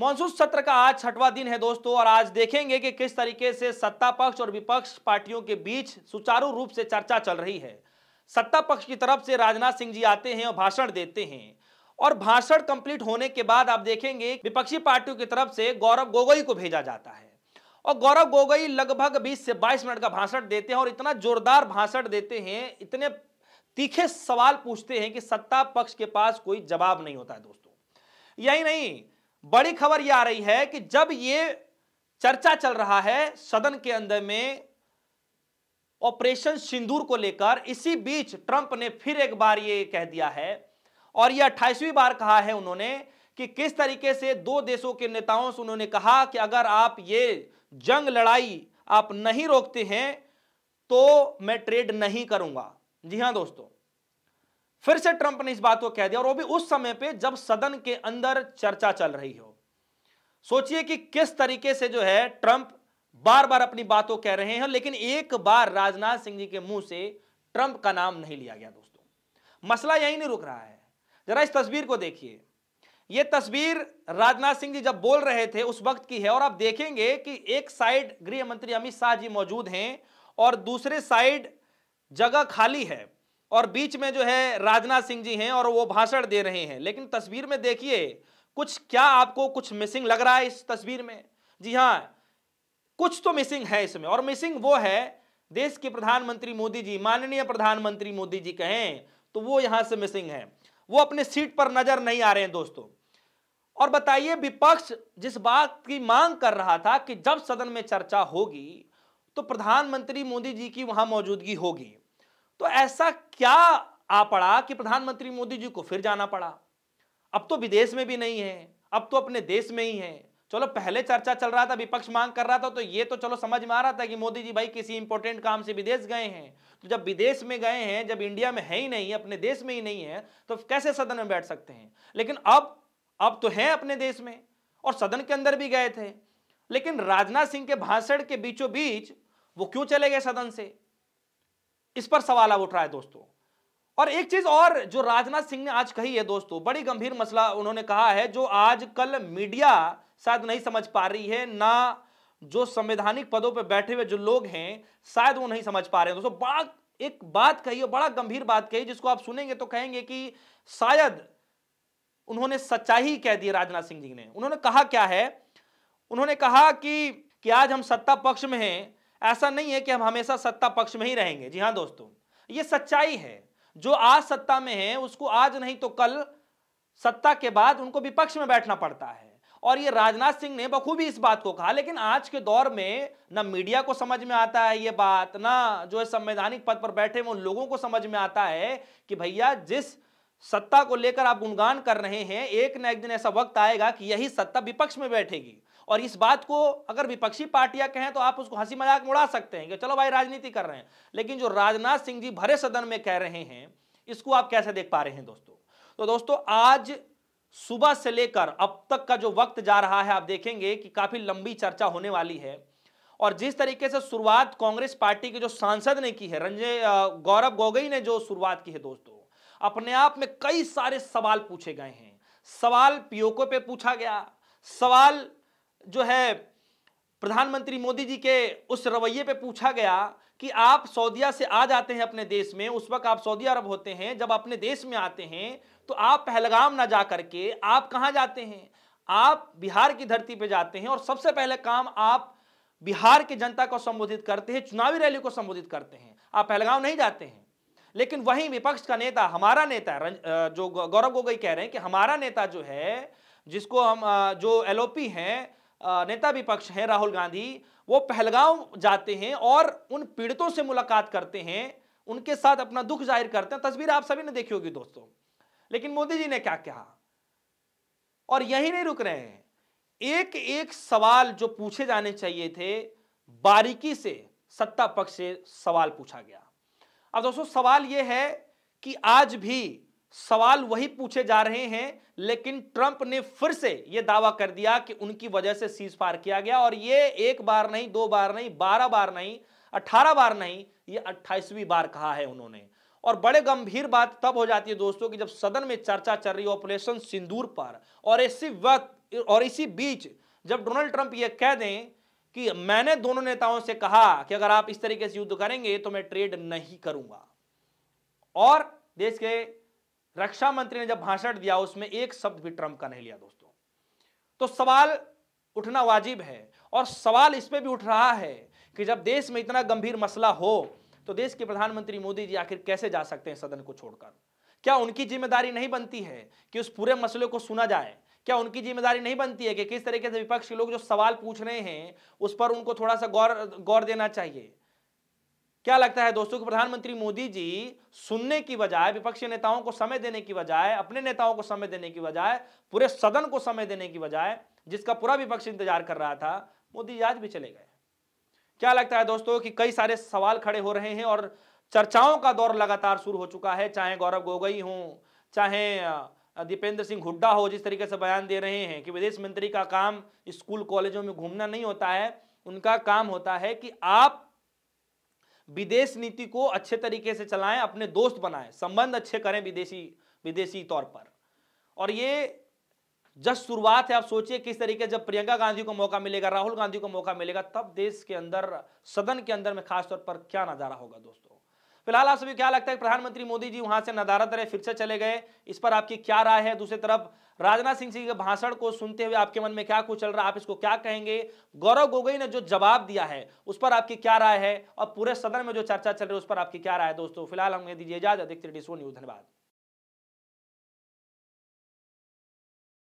Monsoon सत्र का आज छठवां दिन है दोस्तों, और आज देखेंगे कि किस तरीके से सत्ता पक्ष और विपक्ष पार्टियों के बीच सुचारू रूप से चर्चा चल रही है। सत्ता पक्ष की तरफ से राजनाथ सिंह जी आते हैं और भाषण देते हैं, और भाषण कंप्लीट होने के बाद आप देखेंगे विपक्षी पार्टियों की तरफ से गौरव गोगोई को भेजा जाता है, और गौरव गोगोई लगभग 20 से 22 मिनट का भाषण देते हैं, और इतना जोरदार भाषण देते हैं, इतने तीखे सवाल पूछते हैं कि सत्ता पक्ष के पास कोई जवाब नहीं होता है दोस्तों। यही नहीं, बड़ी खबर यह आ रही है कि जब यह चर्चा चल रहा है सदन के अंदर में ऑपरेशन सिंदूर को लेकर, इसी बीच ट्रंप ने फिर एक बार यह कह दिया है, और यह 28वीं बार कहा है उन्होंने कि किस तरीके से दो देशों के नेताओं से उन्होंने कहा कि अगर आप ये जंग लड़ाई आप नहीं रोकते हैं तो मैं ट्रेड नहीं करूंगा। जी हां दोस्तों, फिर से ट्रंप ने इस बात को कह दिया, और वो भी उस समय पे जब सदन के अंदर चर्चा चल रही हो। सोचिए कि किस तरीके से जो है ट्रंप बार बार अपनी बातों कह रहे हैं, लेकिन एक बार राजनाथ सिंह जी के मुंह से ट्रंप का नाम नहीं लिया गया दोस्तों। मसला यही नहीं रुक रहा है। जरा इस तस्वीर को देखिए, यह तस्वीर राजनाथ सिंह जी जब बोल रहे थे उस वक्त की है, और आप देखेंगे कि एक साइड गृह मंत्री अमित शाह जी मौजूद हैं और दूसरे साइड जगह खाली है, और बीच में जो है राजनाथ सिंह जी हैं और वो भाषण दे रहे हैं। लेकिन तस्वीर में देखिए, कुछ क्या आपको कुछ मिसिंग लग रहा है इस तस्वीर में? जी हां, कुछ तो मिसिंग है इसमें, और मिसिंग वो है देश के प्रधानमंत्री मोदी जी, माननीय प्रधानमंत्री मोदी जी कहें तो वो यहां से मिसिंग है। वो अपने सीट पर नजर नहीं आ रहे हैं दोस्तों। और बताइए, विपक्ष जिस बात की मांग कर रहा था कि जब सदन में चर्चा होगी तो प्रधानमंत्री मोदी जी की वहां मौजूदगी होगी, तो ऐसा क्या आ पड़ा कि प्रधानमंत्री मोदी जी को फिर जाना पड़ा? अब तो विदेश में भी नहीं है, अब तो अपने देश में ही है। चलो, पहले चर्चा चल रहा था, विपक्ष मांग कर रहा था, तो ये तो चलो समझ में आ रहा था कि मोदी जी भाई किसी इंपॉर्टेंट काम से विदेश गए हैं। तो जब विदेश में गए हैं, जब इंडिया में है ही नहीं, अपने देश में ही नहीं है, तो कैसे सदन में बैठ सकते हैं? लेकिन अब तो हैं अपने देश में, और सदन के अंदर भी गए थे। लेकिन राजनाथ सिंह के भाषण के बीचों बीच वो क्यों चले गए सदन से? इस पर सवाल उठ रहा है दोस्तों। और एक चीज और जो राजनाथ सिंह ने आज कही है दोस्तों, बड़ी गंभीर मसला उन्होंने कहा है, जो आजकल मीडिया शायद नहीं समझ पा रही है, ना जो संवैधानिक पदों पर बैठे हुए जो लोग हैं शायद वो नहीं समझ पा रहे हैं दोस्तों। एक बात कही है, बड़ा गंभीर बात कही, जिसको आप सुनेंगे तो कहेंगे कि शायद उन्होंने सच्चाई कह दी। राजनाथ सिंह जी ने उन्होंने कहा क्या है? उन्होंने कहा कि आज हम सत्ता पक्ष में हैं, ऐसा नहीं है कि हम हमेशा सत्ता पक्ष में ही रहेंगे। जी हां दोस्तों, यह सच्चाई है। जो आज सत्ता में है उसको आज नहीं तो कल सत्ता के बाद उनको विपक्ष में बैठना पड़ता है, और ये राजनाथ सिंह ने बखूबी इस बात को कहा। लेकिन आज के दौर में ना मीडिया को समझ में आता है ये बात, ना जो है संवैधानिक पद पर बैठे उन लोगों को समझ में आता है कि भैया जिस सत्ता को लेकर आप गुणगान कर रहे हैं, एक न एक दिन ऐसा वक्त आएगा कि यही सत्ता विपक्ष में बैठेगी। और इस बात को अगर विपक्षी पार्टियां कहें तो आप उसको हंसी मजाक में उड़ा सकते हैं कि चलो भाई राजनीति कर रहे हैं, लेकिन जो राजनाथ सिंह जी भरे सदन में कह रहे हैं, इसको आप कैसे देख पा रहे हैं दोस्तों? तो दोस्तों, आज सुबह से लेकर अब तक का जो वक्त जा रहा है, आप देखेंगे कि काफी लंबी चर्चा होने वाली है। और जिस तरीके से शुरुआत कांग्रेस पार्टी के जो सांसद ने की है, गौरव गोगोई ने जो शुरुआत की है दोस्तों, अपने आप में कई सारे सवाल पूछे गए हैं। सवाल पीओके पे पूछा गया, सवाल जो है प्रधानमंत्री मोदी जी के उस रवैये पे पूछा गया कि आप सऊदीया से आ जाते हैं अपने देश में, उस वक्त आप सऊदी अरब होते हैं, जब अपने देश में आते हैं तो आप पहलगाम ना जा करके आप कहां जाते हैं? आप बिहार की धरती पे जाते हैं, और सबसे पहले काम आप बिहार की जनता को संबोधित करते हैं, चुनावी रैली को संबोधित करते हैं, आप पहलगाम नहीं जाते हैं। लेकिन वहीं विपक्ष का नेता, हमारा नेता जो गौरव गोगोई कह रहे हैं कि हमारा नेता जो है, जिसको हम जो एलओपी हैं, नेता विपक्ष हैं राहुल गांधी, वो पहलगाम जाते हैं और उन पीड़ितों से मुलाकात करते हैं, उनके साथ अपना दुख जाहिर करते हैं। तस्वीर आप सभी ने देखी होगी दोस्तों। लेकिन मोदी जी ने क्या कहा? और यही नहीं रुक रहे हैं, एक एक सवाल जो पूछे जाने चाहिए थे, बारीकी से सत्ता पक्ष से सवाल पूछा गया। अब दोस्तों, सवाल यह है कि आज भी सवाल वही पूछे जा रहे हैं, लेकिन ट्रंप ने फिर से यह दावा कर दिया कि उनकी वजह से सीज फायर किया गया, और यह एक बार नहीं, दो बार नहीं, 12 बार नहीं, 18 बार नहीं, यह 28वीं बार कहा है उन्होंने। और बड़े गंभीर बात तब हो जाती है दोस्तों कि जब सदन में चर्चा चल रही है ऑपरेशन सिंदूर पर, और और इसी बीच जब डोनाल्ड ट्रंप ये कह दें कि मैंने दोनों नेताओं से कहा कि अगर आप इस तरीके से युद्ध करेंगे तो मैं ट्रेड नहीं करूंगा, और देश के रक्षा मंत्री ने जब भाषण दिया उसमें एक शब्द भी ट्रंप का नहीं लिया दोस्तों, तो सवाल उठना वाजिब है। और सवाल इस पे भी उठ रहा है कि जब देश में इतना गंभीर मसला हो तो देश के प्रधानमंत्री मोदी जी आखिर कैसे जा सकते हैं सदन को छोड़कर? क्या उनकी जिम्मेदारी नहीं बनती है कि उस पूरे मसले को सुना जाए? क्या उनकी जिम्मेदारी नहीं बनती है कि किस तरीके से विपक्ष के लोग जो सवाल पूछ रहे हैं उस पर उनको थोड़ा सा गौर देना चाहिए? क्या लगता है दोस्तों कि प्रधानमंत्री मोदी जी सुनने की बजाय, विपक्षी नेताओं को समय देने की बजाय, अपने नेताओं को समय देने की बजाय, पूरे सदन को समय देने की बजाय, जिसका पूरा विपक्ष इंतजार कर रहा था, मोदी आज भी चले गए? क्या लगता है दोस्तों कि कई सारे सवाल खड़े हो रहे हैं और चर्चाओं का दौर लगातार शुरू हो चुका है, चाहे गौरव गोगोई हो, चाहे दीपेंद्र सिंह हुड्डा हो, जिस तरीके से बयान दे रहे हैं कि विदेश मंत्री का काम स्कूल कॉलेजों में घूमना नहीं होता है, उनका काम होता है कि आप विदेश नीति को अच्छे तरीके से चलाएं, अपने दोस्त बनाएं, संबंध अच्छे करें विदेशी तौर पर। और ये जस्ट शुरुआत है। आप सोचिए किस तरीके जब प्रियंका गांधी को मौका मिलेगा, राहुल गांधी को मौका मिलेगा, तब देश के अंदर, सदन के अंदर में खासतौर पर क्या नजारा होगा दोस्तों। फिलहाल आप सभी क्या लगता है प्रधानमंत्री मोदी जी वहां से नदारद रहे, फिर से चले गए, इस पर आपकी क्या राय है? दूसरी तरफ राजनाथ सिंह जी के भाषण को सुनते हुए आपके मन में क्या कुछ चल रहा है, आप इसको क्या कहेंगे? गौरव गोगोई ने जो जवाब दिया है उस पर आपकी क्या राय है? और पूरे सदन में जो चर्चा चल रही है उस पर आपकी क्या राय है दोस्तों? फिलहाल हमें दीजिए इजाजत, देखते रहिए DISCO न्यूज़। धन्यवाद।